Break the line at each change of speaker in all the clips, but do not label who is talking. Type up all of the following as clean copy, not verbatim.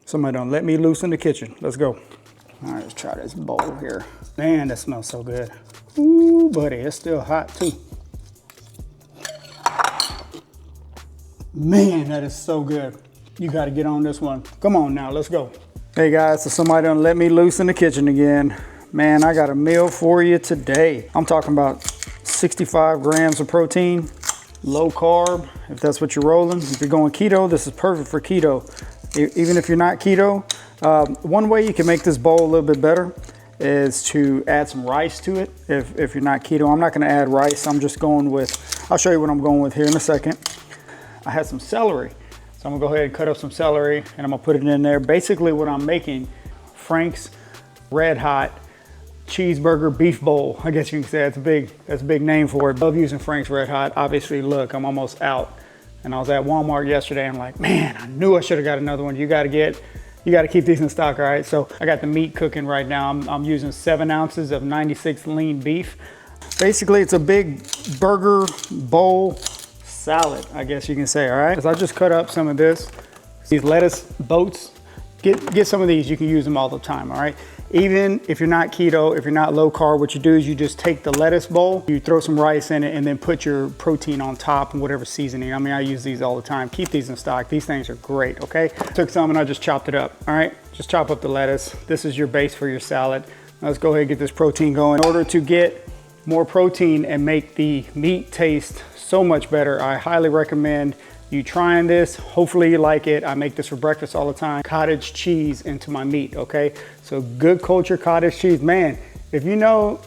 Somebody done let me loose in the kitchen. Let's go. All right, let's try this bowl here. Man, that smells so good. Ooh, buddy, it's still hot too. Man, that is so good. You gotta get on this one. Come on now, let's go. Hey guys, so somebody done let me loose in the kitchen again. Man, I got a meal for you today. I'm talking about 65 grams of protein, low carb, if that's what you're rolling. If you're going keto, this is perfect for keto. Even if you're not keto, one way you can make this bowl a little bit better is to add some rice to it. If you're not keto, I'm not gonna add rice. I'm just going with, I'll show you what I'm going with here in a second. I had some celery. So I'm gonna go ahead and cut up some celery and I'm gonna put it in there. Basically what I'm making, Frank's Red Hot cheeseburger beef bowl. I guess you can say that's a big name for it. I love using Frank's Red Hot. Obviously, look, I'm almost out. And I was at Walmart yesterday. I'm like, man, I knew I should have got another one. You gotta keep these in stock, all right? So I got the meat cooking right now. I'm using 7 ounces of 96 lean beef. Basically, it's a big burger bowl salad, I guess you can say, all right? So I just cut up some of this. These lettuce boats, get some of these. You can use them all the time, all right? Even if you're not keto, if you're not low carb, what you do is you just take the lettuce bowl, you throw some rice in it, and then put your protein on top and whatever seasoning. I mean, I use these all the time. Keep these in stock. These things are great, okay? Took some and I just chopped it up, all right? Just chop up the lettuce. This is your base for your salad. Now let's go ahead and get this protein going. In order to get more protein and make the meat taste so much better, I highly recommend you trying this. Hopefully you like it. I make this for breakfast all the time. Cottage cheese into my meat, okay? So Good Culture cottage cheese. Man, if you know,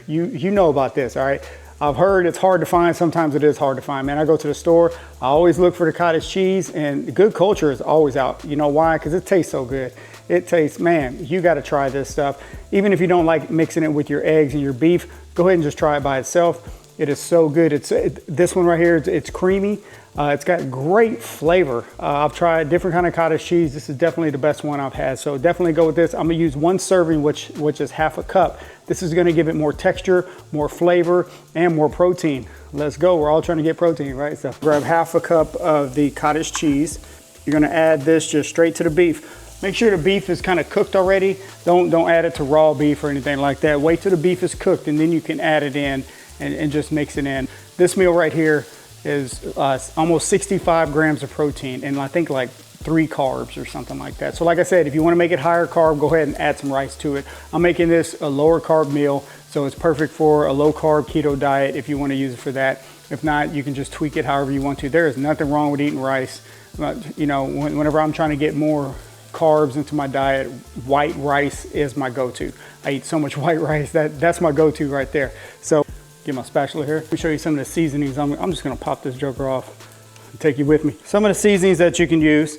you know about this, all right? I've heard it's hard to find. Sometimes it is hard to find, man. I go to the store, I always look for the cottage cheese, and Good Culture is always out. You know why? Because it tastes so good. It tastes, man, you gotta try this stuff. Even if you don't like mixing it with your eggs and your beef, go ahead and just try it by itself. It is so good. This one right here, it's creamy. It's got great flavor. I've tried different kind of cottage cheese. This is definitely the best one I've had. So definitely go with this. I'm gonna use 1 serving, which is half a cup. This is gonna give it more texture, more flavor, and more protein. Let's go, we're all trying to get protein, right? So grab half a cup of the cottage cheese. You're gonna add this just straight to the beef. Make sure the beef is kind of cooked already. Don't add it to raw beef or anything like that. Wait till the beef is cooked and then you can add it in and just mix it in. This meal right here is almost 65 grams of protein and I think like 3 carbs or something like that. So like I said, if you want to make it higher carb, go ahead and add some rice to it. I'm making this a lower carb meal, so it's perfect for a low carb keto diet if you want to use it for that. If not, you can just tweak it however you want to. There is nothing wrong with eating rice. You know, whenever I'm trying to get more carbs into my diet, white rice is my go-to. I eat so much white rice, that's my go-to right there. So get my spatula here. Let me show you some of the seasonings. I'm just gonna pop this joker off and take you with me. Some of the seasonings that you can use.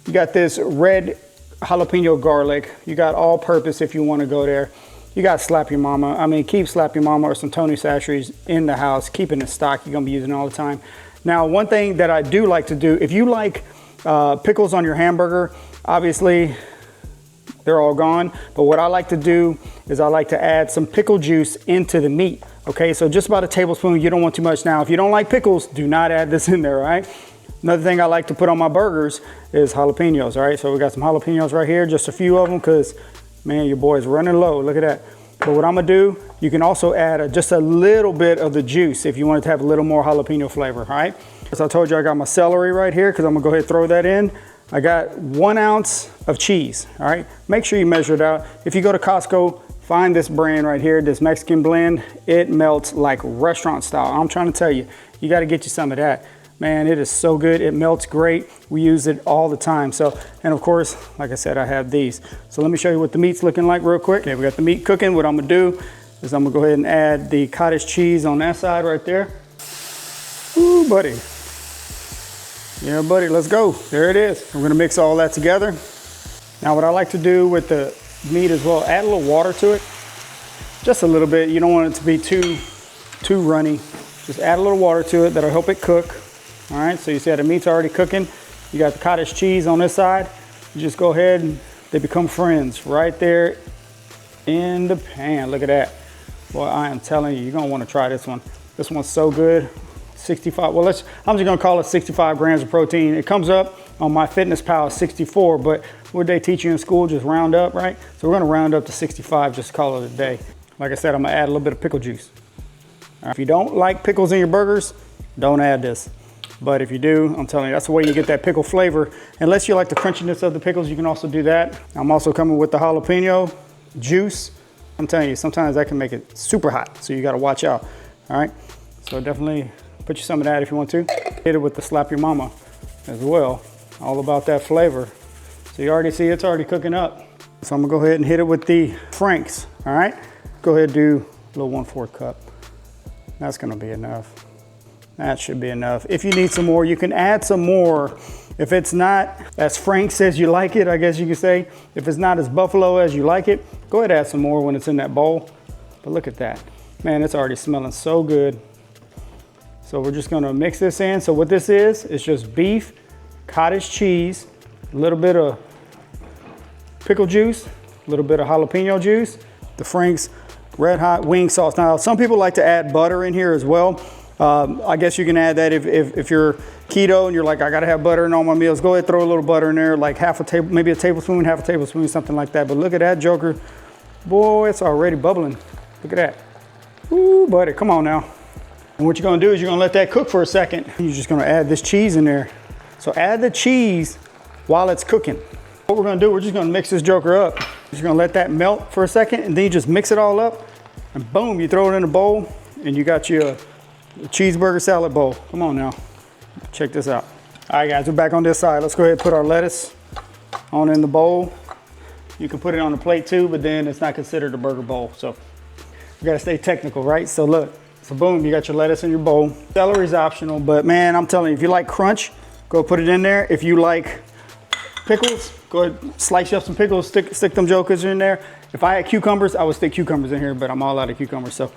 You got this red jalapeno garlic. You got all purpose if you wanna go there. You got Slap Your Mama. I mean, keep Slap Your Mama or some Tony Chachere's in the house. Keep it in stock. You're gonna be using it all the time. Now, one thing that I do like to do, if you like pickles on your hamburger, obviously they're all gone. But what I like to do is I like to add some pickle juice into the meat. Okay, so just about a tablespoon. You don't want too much. Now, if you don't like pickles, do not add this in there, all right? Another thing I like to put on my burgers is jalapenos, all right? So we got some jalapenos right here, just a few of them, because, man, your boy's running low. Look at that. But what I'm gonna do, you can also add just a little bit of the juice if you want it to have a little more jalapeno flavor, all right? As I told you, I got my celery right here, because I'm gonna go ahead and throw that in. I got 1 ounce of cheese, all right? Make sure you measure it out. If you go to Costco, find this brand right here, this Mexican blend. It melts like restaurant style. I'm trying to tell you, you gotta get you some of that. Man, it is so good. It melts great. We use it all the time. So, and of course, like I said, I have these. So let me show you what the meat's looking like real quick. Okay, we got the meat cooking. What I'm gonna do is I'm gonna go ahead and add the cottage cheese on that side right there. Ooh, buddy. Yeah, buddy, let's go. There it is. We're gonna mix all that together. Now, what I like to do with the meat as well, add a little water to it. Just a little bit. You don't want it to be too runny. Just add a little water to it. That'll help it cook. All right, so you see how the meat's already cooking. You got the cottage cheese on this side. You just go ahead and they become friends right there in the pan. Look at that. Boy, I am telling you, you're gonna wanna try this one. This one's so good. 65, well, I'm just gonna call it 65 grams of protein. It comes up On my fitness pal, 64, but what they teach you in school, just round up, right? So we're gonna round up to 65, just call it a day. Like I said, I'm gonna add a little bit of pickle juice. Right, if you don't like pickles in your burgers, don't add this. But if you do, I'm telling you, that's the way you get that pickle flavor. Unless you like the crunchiness of the pickles, you can also do that. I'm also coming with the jalapeno juice. I'm telling you, sometimes that can make it super hot, so you gotta watch out, all right? So definitely put you some of that if you want to. Hit it with the slap your mama as well. All about that flavor. So you already see it's already cooking up. So I'm gonna go ahead and hit it with the Franks, all right? Go ahead and do a little 1/4 cup. That's gonna be enough. That should be enough. If you need some more, you can add some more. If it's not as Frank says you like it, I guess you could say, if it's not as buffalo as you like it, go ahead and add some more when it's in that bowl. But look at that. Man, it's already smelling so good. So we're just gonna mix this in. So what this is just beef, cottage cheese, a little bit of pickle juice, a little bit of jalapeno juice, the Frank's red hot wing sauce. Now, some people like to add butter in here as well. I guess you can add that if you're keto and you're like, I gotta have butter in all my meals, go ahead, throw a little butter in there, like maybe a tablespoon, half a tablespoon, something like that. But look at that joker. Boy, it's already bubbling. Look at that. Ooh, buddy, come on now. And what you're gonna do is you're gonna let that cook for a second. You're just gonna add this cheese in there. So add the cheese while it's cooking. What we're gonna do, we're just gonna mix this joker up. You're gonna let that melt for a second, and then you just mix it all up, and boom, you throw it in a bowl, and you got your cheeseburger salad bowl. Come on now, check this out. All right guys, we're back on this side. Let's go ahead and put our lettuce on in the bowl. You can put it on the plate too, but then it's not considered a burger bowl. So we gotta stay technical, right? So look, so boom, you got your lettuce in your bowl. Celery is optional, but man, I'm telling you, if you like crunch, go put it in there. If you like pickles, go ahead, slice up some pickles, stick them jokers in there. If I had cucumbers, I would stick cucumbers in here, but I'm all out of cucumbers. So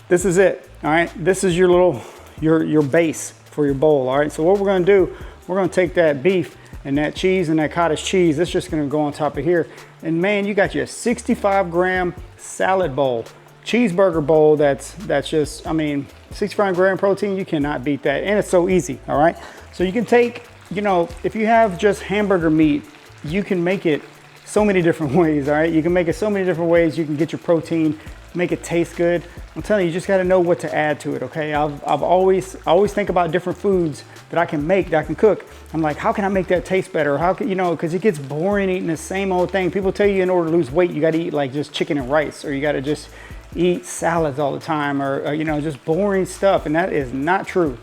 this is it, all right? This is your little, your base for your bowl, all right? So what we're gonna do, we're gonna take that beef and that cheese and that cottage cheese, it's just gonna go on top of here. And man, you got your 65-gram salad bowl, cheeseburger bowl that's just, I mean, 65-gram protein, you cannot beat that. And it's so easy, all right? So you can take, you know, if you have just hamburger meat, you can make it so many different ways, all right? You can make it so many different ways. You can get your protein, make it taste good. I'm telling you, you just gotta know what to add to it, okay? I always think about different foods that I can make, that I can cook. I'm like, how can I make that taste better? How can, you know, because it gets boring eating the same old thing. People tell you in order to lose weight, you gotta eat like just chicken and rice, or you gotta just eat salads all the time, or you know, just boring stuff, and that is not true.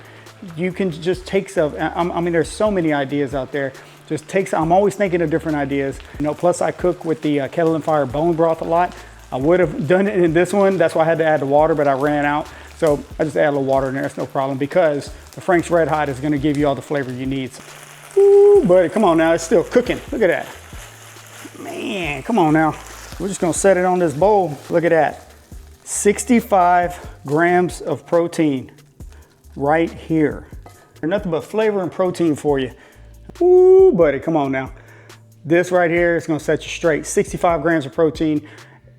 You can just take stuff. I mean, there's so many ideas out there. Just take, I'm always thinking of different ideas. You know, plus I cook with the kettle and fire bone broth a lot. I would have done it in this one. That's why I had to add the water, but I ran out. So I just add a little water in there. It's no problem, because the Frank's Red Hot is gonna give you all the flavor you need. Ooh, buddy, come on now, it's still cooking. Look at that. Man, come on now. We're just gonna set it on this bowl. Look at that. 65 grams of protein right here. There's nothing but flavor and protein for you. Ooh, buddy, come on now. This right here is gonna set you straight. 65 grams of protein.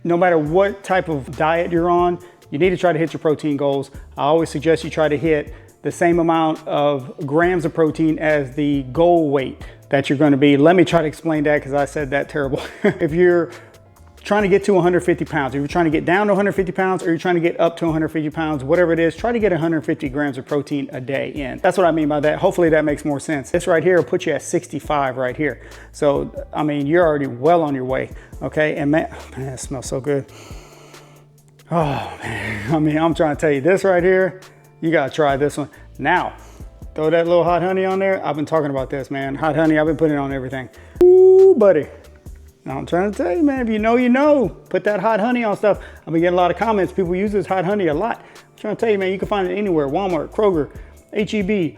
No matter what type of diet you're on, you need to try to hit your protein goals. I always suggest you try to hit the same amount of grams of protein as the goal weight that you're gonna be. Let me try to explain that, because I said that terrible. If you're trying to get to 150 pounds, if you're trying to get down to 150 pounds, or you're trying to get up to 150 pounds, whatever it is, try to get 150 grams of protein a day in. That's what I mean by that. Hopefully that makes more sense. This right here will put you at 65 right here. So, I mean, you're already well on your way, okay? And man, it smells so good. Oh man, I mean, I'm trying to tell you, this right here, you gotta try this one. Now, throw that little hot honey on there. I've been talking about this, man. Hot honey, I've been putting it on everything. Ooh, buddy. Now I'm trying to tell you, man, if you know, you know. Put that hot honey on stuff. I've been getting a lot of comments. People use this hot honey a lot. I'm trying to tell you, man, you can find it anywhere. Walmart, Kroger, HEB,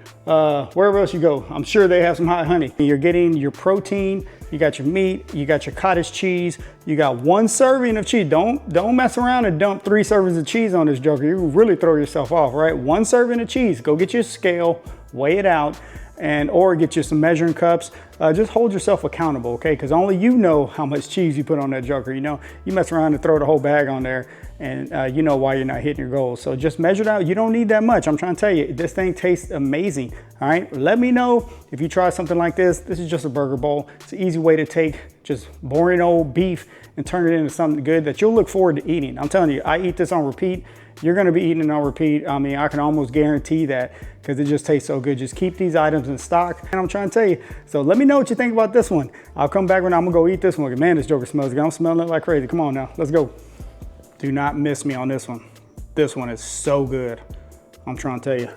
wherever else you go. I'm sure they have some hot honey. You're getting your protein, you got your meat, you got your cottage cheese, you got 1 serving of cheese. Don't mess around and dump 3 servings of cheese on this joker. You really throw yourself off, right? 1 serving of cheese. Go get your scale, weigh it out. or get you some measuring cups. Just hold yourself accountable, okay? Because only you know how much cheese you put on that joker. You know, you mess around and throw the whole bag on there, and you know why you're not hitting your goals. So just measure it out. You don't need that much. I'm trying to tell you, this thing tastes amazing. All right, let me know if you try something like this. This is just a burger bowl. It's an easy way to take just boring old beef and turn it into something good that you'll look forward to eating. I'm telling you, I eat this on repeat. You're gonna be eating it on repeat. I mean, I can almost guarantee that because it just tastes so good. Just keep these items in stock. And I'm trying to tell you, so let me know what you think about this one. I'll come back when I'm gonna go eat this one. Man, this joker smells good. I'm smelling it like crazy. Come on now, let's go. Do not miss me on this one. This one is so good. I'm trying to tell you.